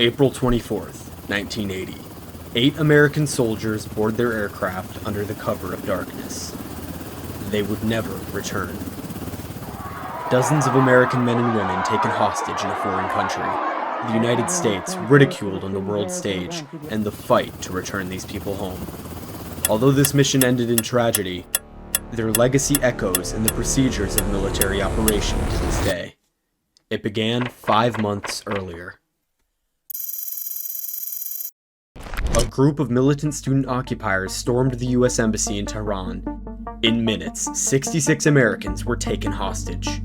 April 24th, 1980. 8 American soldiers board their aircraft under the cover of darkness. They would never return. Dozens of American men and women taken hostage in a foreign country. The United States ridiculed on the world stage, and the fight to return these people home. Although this mission ended in tragedy, their legacy echoes in the procedures of military operation to this day. It began 5 months earlier. A group of militant student occupiers stormed the U.S. Embassy in Tehran. In minutes, 66 Americans were taken hostage.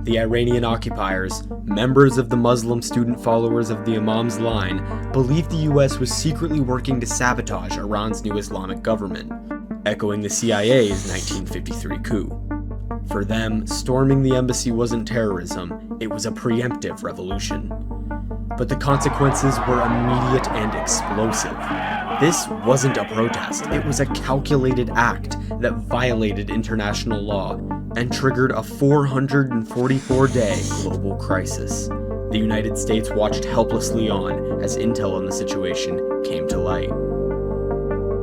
The Iranian occupiers, members of the Muslim student followers of the Imam's line, believed the U.S. was secretly working to sabotage Iran's new Islamic government, echoing the CIA's 1953 coup. For them, storming the embassy wasn't terrorism, it was a preemptive revolution. But the consequences were immediate and explosive. This wasn't a protest, it was a calculated act that violated international law and triggered a 444-day global crisis. The United States watched helplessly on as intel on the situation came to light.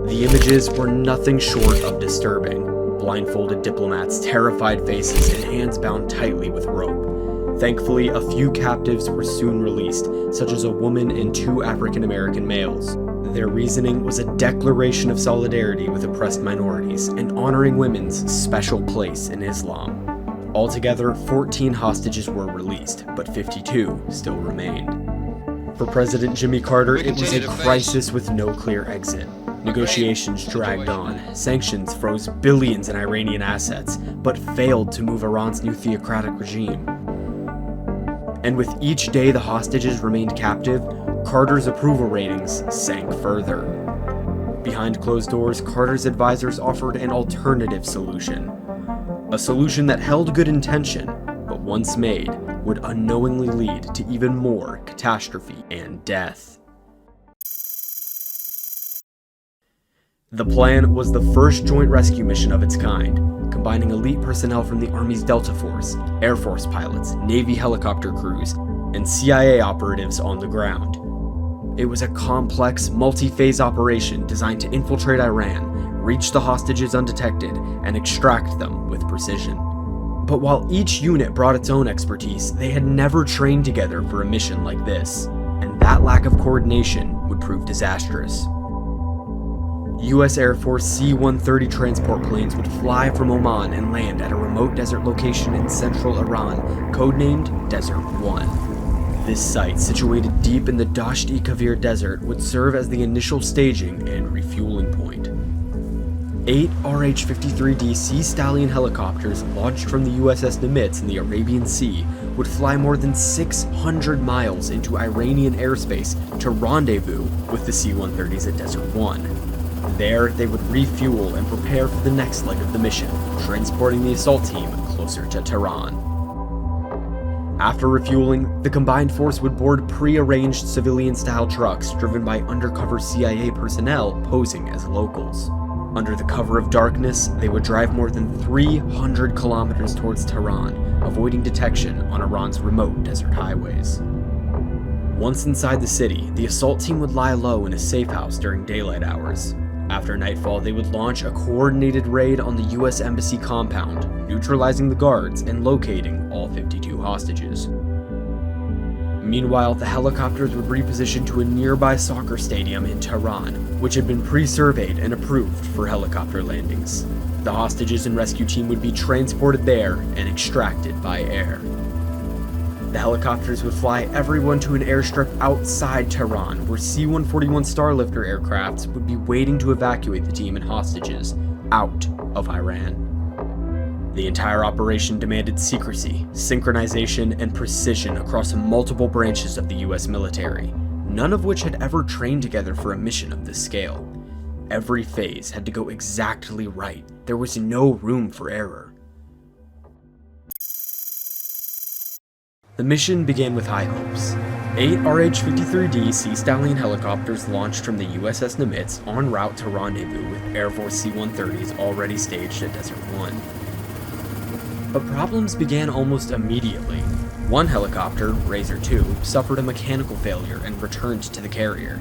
The images were nothing short of disturbing. Blindfolded diplomats, terrified faces, and hands bound tightly with rope. Thankfully, a few captives were soon released, such as a woman and 2 African-American males. Their reasoning was a declaration of solidarity with oppressed minorities and honoring women's special place in Islam. Altogether, 14 hostages were released, but 52 still remained. For President Jimmy Carter, it was a crisis with no clear exit. Negotiations dragged on, sanctions froze billions in Iranian assets, but failed to move Iran's new theocratic regime. And with each day the hostages remained captive, Carter's approval ratings sank further. Behind closed doors, Carter's advisors offered an alternative solution. A solution that held good intention, but once made, would unknowingly lead to even more catastrophe and death. The plan was the first joint rescue mission of its kind, combining elite personnel from the Army's Delta Force, Air Force pilots, Navy helicopter crews, and CIA operatives on the ground. It was a complex, multi-phase operation designed to infiltrate Iran, reach the hostages undetected, and extract them with precision. But while each unit brought its own expertise, they had never trained together for a mission like this, and that lack of coordination would prove disastrous. U.S. Air Force C-130 transport planes would fly from Oman and land at a remote desert location in central Iran, codenamed Desert 1. This site, situated deep in the Dasht-e-Kavir Desert, would serve as the initial staging and refueling point. 8 RH-53D Sea Stallion helicopters launched from the USS Nimitz in the Arabian Sea would fly more than 600 miles into Iranian airspace to rendezvous with the C-130s at Desert 1. There, they would refuel and prepare for the next leg of the mission, transporting the assault team closer to Tehran. After refueling, the combined force would board pre-arranged civilian-style trucks driven by undercover CIA personnel posing as locals. Under the cover of darkness, they would drive more than 300 kilometers towards Tehran, avoiding detection on Iran's remote desert highways. Once inside the city, the assault team would lie low in a safe house during daylight hours. After nightfall, they would launch a coordinated raid on the U.S. Embassy compound, neutralizing the guards and locating all 52 hostages. Meanwhile, the helicopters would reposition to a nearby soccer stadium in Tehran, which had been pre-surveyed and approved for helicopter landings. The hostages and rescue team would be transported there and extracted by air. The helicopters would fly everyone to an airstrip outside Tehran, where C-141 Starlifter aircrafts would be waiting to evacuate the team and hostages out of Iran. The entire operation demanded secrecy, synchronization, and precision across multiple branches of the US military, none of which had ever trained together for a mission of this scale. Every phase had to go exactly right. There was no room for error. The mission began with high hopes. 8 RH-53D Sea Stallion helicopters launched from the USS Nimitz en route to rendezvous with Air Force C-130s already staged at Desert 1. But problems began almost immediately. One helicopter, Razor 2, suffered a mechanical failure and returned to the carrier.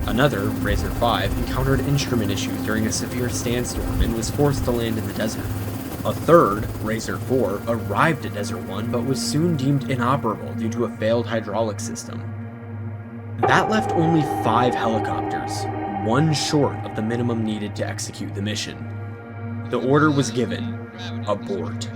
Another, Razor 5, encountered instrument issues during a severe sandstorm and was forced to land in the desert. A third, Razor 4, arrived at Desert 1 but was soon deemed inoperable due to a failed hydraulic system. That left only 5 helicopters, one short of the minimum needed to execute the mission. The order was given: abort.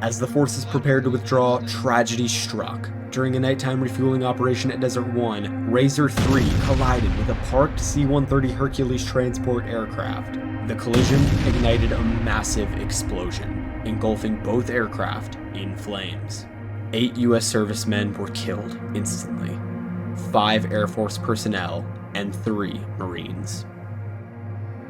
As the forces prepared to withdraw, tragedy struck. During a nighttime refueling operation at Desert 1, Razor 3 collided with a parked C-130 Hercules transport aircraft. The collision ignited a massive explosion, engulfing both aircraft in flames. 8 U.S. servicemen were killed instantly, 5 Air Force personnel, and 3 Marines.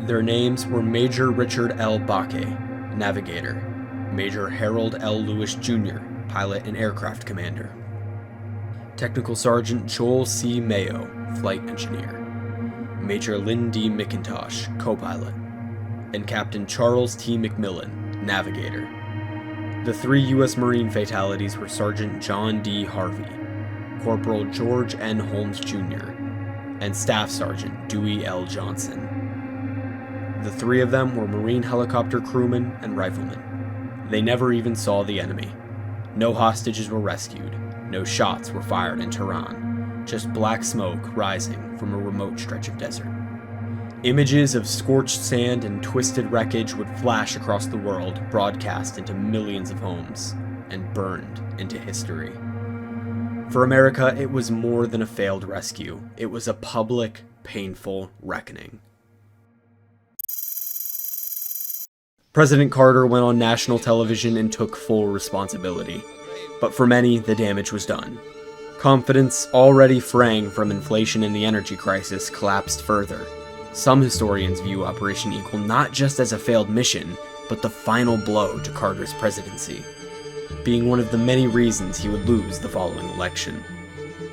Their names were Major Richard L. Baque, navigator; Major Harold L. Lewis Jr., pilot and aircraft commander; Technical Sergeant Joel C. Mayo, flight engineer; Major Lynn D. McIntosh, co-pilot; and Captain Charles T. McMillan, navigator. The 3 U.S. Marine fatalities were Sergeant John D. Harvey, Corporal George N. Holmes Jr., and Staff Sergeant Dewey L. Johnson. The 3 of them were Marine helicopter crewmen and riflemen. They never even saw the enemy. No hostages were rescued. No shots were fired in Tehran. Just black smoke rising from a remote stretch of desert. Images of scorched sand and twisted wreckage would flash across the world, broadcast into millions of homes, and burned into history. For America, it was more than a failed rescue. It was a public, painful reckoning. President Carter went on national television and took full responsibility. But for many, the damage was done. Confidence, already fraying from inflation and the energy crisis, collapsed further. Some historians view Operation Eagle not just as a failed mission, but the final blow to Carter's presidency, being one of the many reasons he would lose the following election.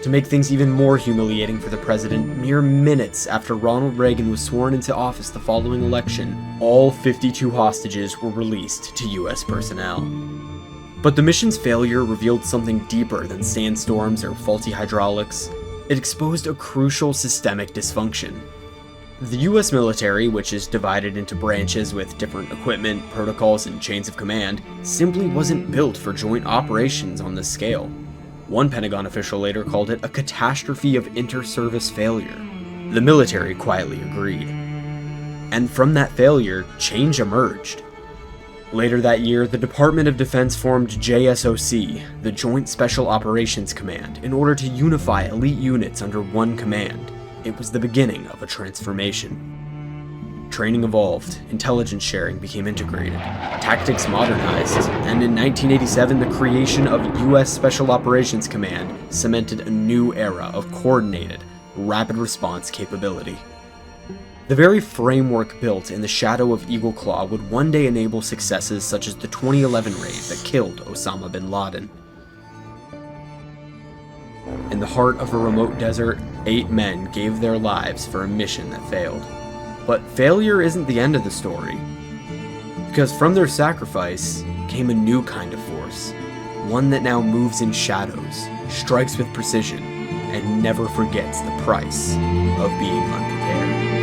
To make things even more humiliating for the president, mere minutes after Ronald Reagan was sworn into office the following election, all 52 hostages were released to U.S. personnel. But the mission's failure revealed something deeper than sandstorms or faulty hydraulics. It exposed a crucial systemic dysfunction. The U.S. military, which is divided into branches with different equipment, protocols, and chains of command, simply wasn't built for joint operations on this scale. One Pentagon official later called it a catastrophe of inter-service failure. The military quietly agreed. And from that failure, change emerged. Later that year, the Department of Defense formed JSOC, the Joint Special Operations Command, in order to unify elite units under one command. It was the beginning of a transformation. Training evolved, intelligence sharing became integrated, tactics modernized, and in 1987 the creation of U.S. Special Operations Command cemented a new era of coordinated, rapid response capability. The very framework built in the shadow of Eagle Claw would one day enable successes such as the 2011 raid that killed Osama bin Laden. In the heart of a remote desert, 8 men gave their lives for a mission that failed. But failure isn't the end of the story, because from their sacrifice came a new kind of force, one that now moves in shadows, strikes with precision, and never forgets the price of being unprepared.